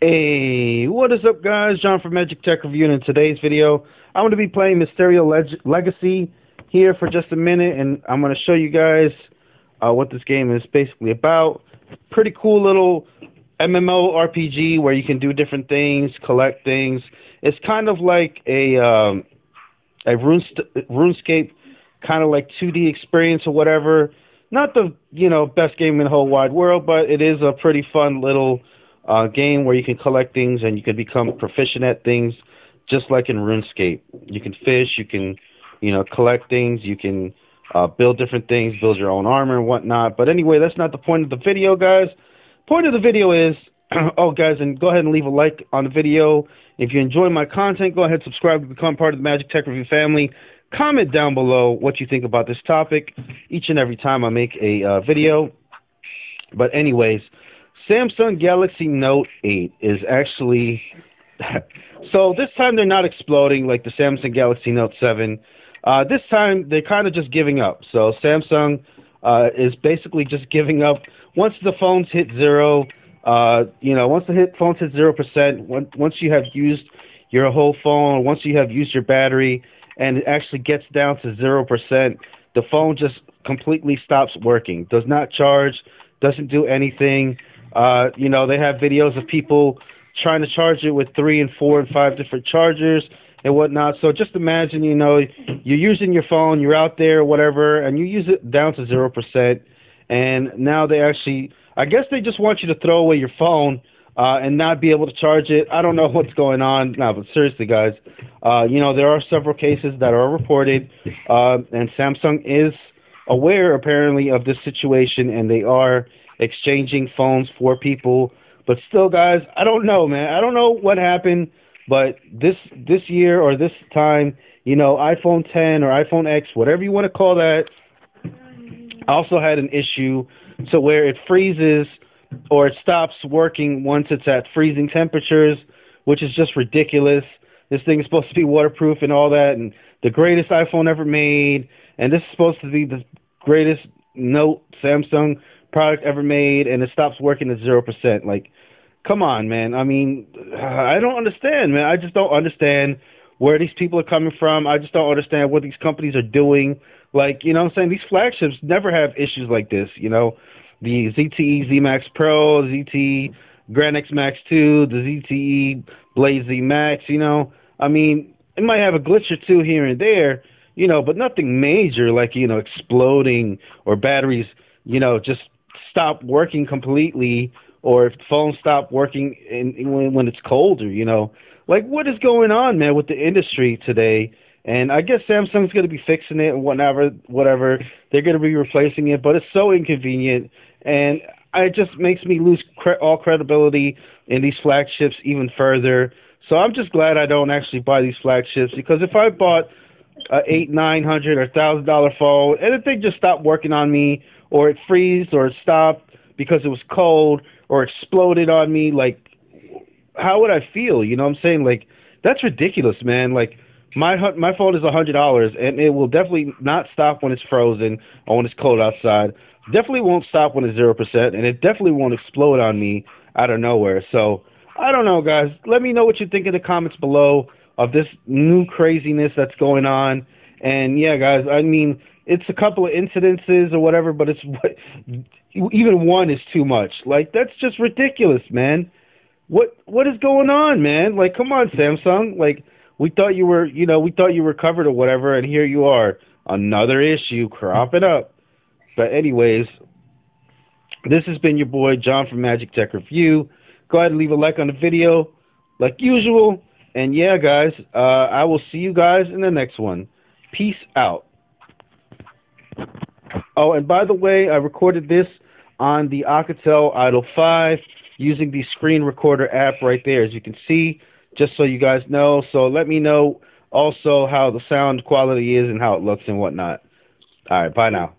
Hey, what is up, guys? John from Magic Tech Review, and in today's video, I'm going to be playing Mysterio Legacy here for just a minute, and I'm going to show you guys what this game is basically about. Pretty cool little MMORPG where you can do different things, collect things. It's kind of like a RuneScape, kind of like 2D experience or whatever. Not the best game in the whole wide world, but it is a pretty fun little game where you can collect things and you can become proficient at things, just like in RuneScape. You can fish, you can collect things, you can build different things, build your own armor and whatnot. But anyway, that's not the point of the video, guys. Point of the video is, oh guys, and go ahead and leave a like on the video. If you enjoy my content, go ahead and subscribe to become part of the Magic Tech Review family. Comment down below what you think about this topic each and every time I make a video. But anyways, Samsung Galaxy Note 8 is actually... so this time they're not exploding like the Samsung Galaxy Note 7. This time they're kind of just giving up. So Samsung is basically just giving up. Once the phones hit zero, once the phones hit 0%, once you have used your whole phone, once you have used your battery, and it actually gets down to 0%, the phone just completely stops working. Does not charge, doesn't do anything. They have videos of people trying to charge it with 3 and 4 and 5 different chargers and whatnot. So just imagine, you're using your phone, you're out there or whatever, and you use it down to 0%, and now they actually, I guess they just want you to throw away your phone and not be able to charge it. I don't know what's going on. No, but seriously, guys, there are several cases that are reported, and Samsung is aware, apparently, of this situation, and they are exchanging phones for people. But still, guys, I don't know, man. I don't know what happened, but this year or this time, iPhone 10 or iPhone X, whatever you want to call that, also had an issue to where it freezes or it stops working once it's at freezing temperatures, which is just ridiculous. This thing is supposed to be waterproof and all that, and the greatest iPhone ever made, and this is supposed to be the greatest Note Samsung product ever made, and it stops working at 0%. Like, come on, man. I mean, I don't understand, man. I just don't understand where these people are coming from. I just don't understand what these companies are doing. Like, what I'm saying? These flagships never have issues like this, The ZTE Z Max Pro, ZTE Grand X Max 2, the ZTE Blaze Z Max, I mean, it might have a glitch or two here and there, but nothing major like, exploding or batteries, just stop working completely, or if the phone stop working when it's colder, Like, what is going on, man, with the industry today? And I guess Samsung's going to be fixing it and whatever. They're going to be replacing it, but it's so inconvenient, and it just makes me lose all credibility in these flagships even further. So I'm just glad I don't actually buy these flagships, because if I bought a $800, $900, or $1,000 phone, and if they just stopped working on me, or it freezed, or it stopped because it was cold, or exploded on me, like, how would I feel? You know what I'm saying? Like, that's ridiculous, man. Like, my phone is $100, and it will definitely not stop when it's frozen or when it's cold outside. Definitely won't stop when it's 0%, and it definitely won't explode on me out of nowhere. So, I don't know, guys. Let me know what you think in the comments below of this new craziness that's going on. And, yeah, guys, I mean, it's a couple of incidences or whatever, but even one is too much. Like, that's just ridiculous, man. What is going on, man? Like, come on, Samsung. Like, we thought you were covered or whatever, and here you are, another issue cropping up. But anyways, this has been your boy John from Magic Tech Review. Go ahead and leave a like on the video, like usual. And yeah, guys, I will see you guys in the next one. Peace out. Oh, and by the way, I recorded this on the Alcatel Idol 5 using the screen recorder app right there, as you can see, just so you guys know. So let me know also how the sound quality is and how it looks and whatnot. All right, bye now.